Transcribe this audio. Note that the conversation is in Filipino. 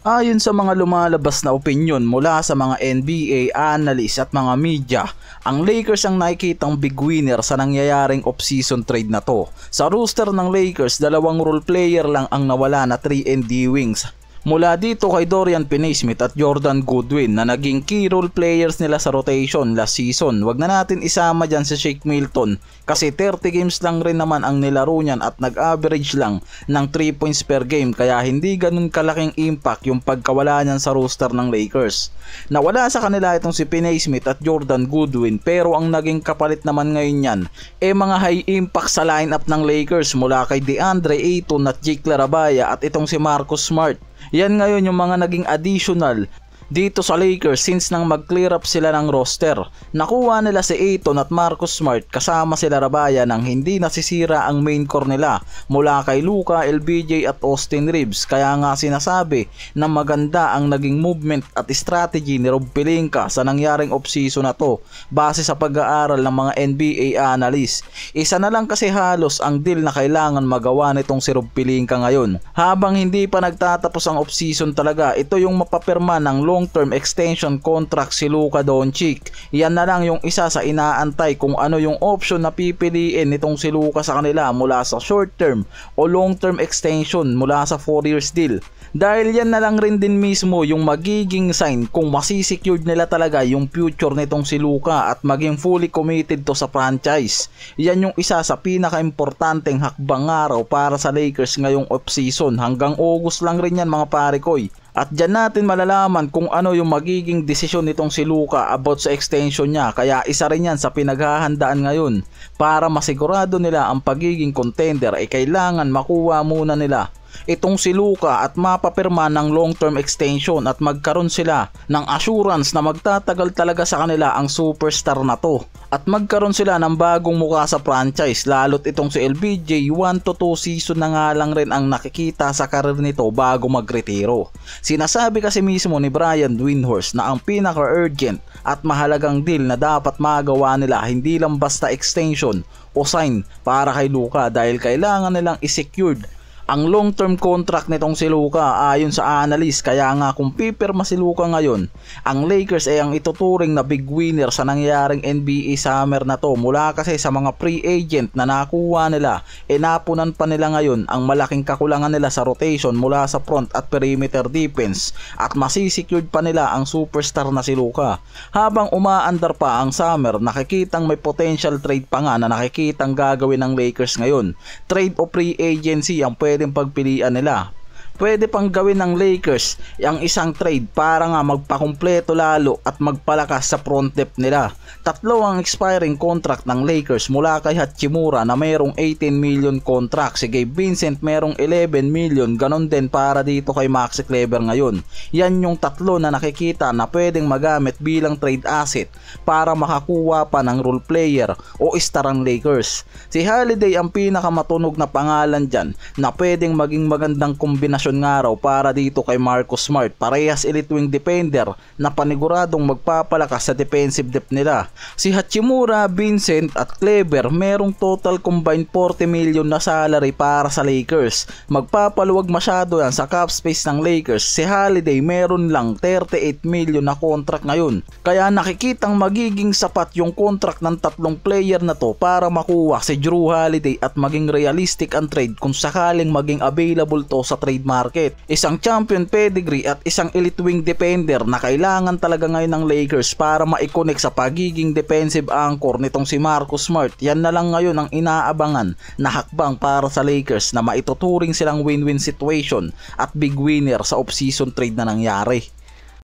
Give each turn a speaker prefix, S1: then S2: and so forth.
S1: Ayon sa mga lumalabas na opinyon mula sa mga NBA analyst at mga media, ang Lakers ang nakikitang big winner sa nangyayaring off-season trade na to. Sa roster ng Lakers, dalawang role player lang ang nawala na 3-and-D wings. Mula dito kay Dorian Finney-Smith at Jordan Goodwin na naging key role players nila sa rotation last season. Wag na natin isama dyan si Shake Milton kasi 30 games lang rin naman ang nilaro niyan at nag-average lang ng 3 points per game, kaya hindi ganun kalaking impact yung pagkawala niyan sa roster ng Lakers. Nawala sa kanila itong si Finney-Smith at Jordan Goodwin, pero ang naging kapalit naman ngayon yan mga high impact sa lineup ng Lakers mula kay DeAndre Ayton at Jake Larabaya at itong si Marcus Smart. Yan ngayon yung mga naging additional dito sa Lakers since nang mag-clear up sila ng roster. Nakuha nila si Ayton at Marcus Smart kasama si Larabaya nang hindi nasisira ang main core nila mula kay Luka, LBJ at Austin Reeves. Kaya nga sinasabi na maganda ang naging movement at strategy ni Rob Pelinka sa nangyaring off-season na to base sa pag-aaral ng mga NBA analysts. Isa na lang kasi halos ang deal na kailangan magawa nitong si Rob Pelinka ngayon. Habang hindi pa nagtatapos ang off-season talaga, ito yung mapapirma ng long-term extension contract si Luka Doncic. Yan na lang yung isa sa inaantay kung ano yung option na pipiliin nitong si Luka sa kanila mula sa short-term o long-term extension mula sa 4 years deal. Dahil yan na lang rin din mismo yung magiging sign kung masisecured nila talaga yung future nitong si Luka at maging fully committed to sa franchise. Yan yung isa sa pinaka-importanteng hakbang araw para sa Lakers ngayong off-season. Hanggang August lang rin yan mga pare koy. At dyan natin malalaman kung ano yung magiging desisyon nitong si Luka about sa extension niya. Kaya isa rin yan sa pinaghahandaan ngayon. Para masigurado nila ang pagiging contender ay kailangan makuha muna nila itong si Luka at mapapirma ng long-term extension at magkaroon sila ng assurance na magtatagal talaga sa kanila ang superstar na to. At magkaroon sila ng bagong mukha sa franchise, lalo't itong si LBJ 1 to 2 season na nga lang rin ang nakikita sa karir nito bago magretiro. Sinasabi kasi mismo ni Brian Windhorst na ang pinaka-urgent at mahalagang deal na dapat magawa nila hindi lang basta extension o sign para kay Luka dahil kailangan nilang i-secured ang long-term contract nitong si Luka ayon sa analyst. Kaya nga kung pipirma si Luka ngayon, ang Lakers ay ang ituturing na big winner sa nangyaring NBA summer na to mula kasi sa mga free agent na nakuha nila, napunan pa nila ngayon ang malaking kakulangan nila sa rotation mula sa front at perimeter defense at masisecured pa nila ang superstar na si Luka. Habang umaandar pa ang summer, nakikitang may potential trade pa nga na nakikitang gagawin ng Lakers ngayon. Trade o free agency ang pwedeng pagpilian nila. Pwede pang gawin ng Lakers ang isang trade para nga magpakumpleto lalo at magpalakas sa front depth nila. Tatlo ang expiring contract ng Lakers mula kay Hachimura na mayroong 18 million contract. Si Gabe Vincent mayroong 11 million. Ganon din para dito kay Maxi Kleber ngayon. Yan yung tatlo na nakikita na pwedeng magamit bilang trade asset para makakuha pa ng role player o star ang Lakers. Si Holiday ang pinakamatunog na pangalan dyan na pwedeng maging magandang kombinasyon nga raw para dito kay Marcus Smart. Parehas elite wing defender na paniguradong magpapalakas sa defensive depth nila. Si Hachimura, Vincent at Kleber merong total combined 40 million na salary para sa Lakers. Magpapaluwag masyado yan sa cap space ng Lakers. Si Holiday meron lang 38 million na contract ngayon. Kaya nakikitang magiging sapat yung contract ng tatlong player na to para makuha si Jrue Holiday at maging realistic ang trade kung sakaling maging available to sa trade market. Isang champion pedigree at isang elite wing defender na kailangan talaga ngayon ng Lakers para ma-connect sa pagiging defensive anchor nitong si Marcus Smart. Yan na lang ngayon ang inaabangan na hakbang para sa Lakers na maituturing silang win-win situation at big winner sa off-season trade na nangyari.